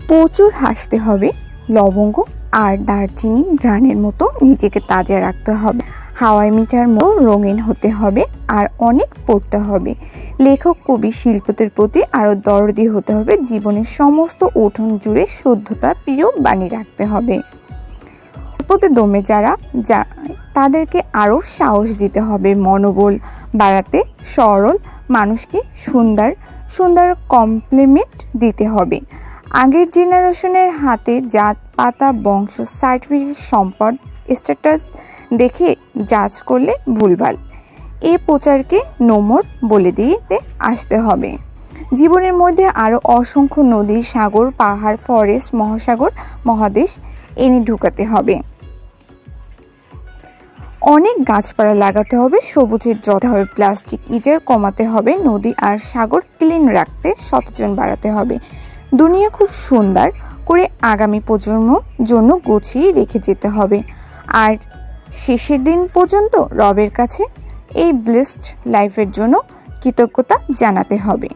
প্রচুর হাসতে হবে, লবঙ্গ আর দারচিনি ঘ্রাণের মতো নিজেকে তাজা রাখতে হবে, হাওয়াই মিঠার মতো রঙিন হতে হবে আর অনেক পড়তে হবে। লেখক, কবি, শিল্পীদের প্রতি আরও দরদি হতে হবে, জীবনের সমস্ত উঠোন জুড়ে শুদ্ধতা প্রিয় বাণী রাখতে হবে। বিপদে দমে যারা যায় তাদেরকে আরও সাহস দিতে হবে, মনোবল বাড়াতে সরল মানুষকে সুন্দর সুন্দর কমপ্লিমেন্ট দিতে হবে। আগের জেনারেশনের হাতে জাত পাতা বংশ সার্টিফিকেট সম্পদ স্ট্যাটাস দেখে জাজ করলে ভুলভাল। এ প্রচারকে নোমর বলে দিতে আসতে হবে। জীবনের মধ্যে আরও অসংখ্য নদী, সাগর, পাহাড়, ফরেস্ট, মহাসাগর, মহাদেশ এনে ঢুকাতে হবে। অনেক গাছপালা লাগাতে হবে, সবুজের যথা হবে, প্লাস্টিক ইজার কমাতে হবে, নদী আর সাগর ক্লিন রাখতে সচেতন বাড়াতে হবে। দুনিয়া খুব সুন্দর করে আগামী প্রজন্মর জন্য গুছিয়ে রেখে যেতে হবে। আর শেষের দিন পর্যন্ত রবের কাছে এই ব্লেসড লাইফের জন্য কৃতজ্ঞতা জানাতে হবে।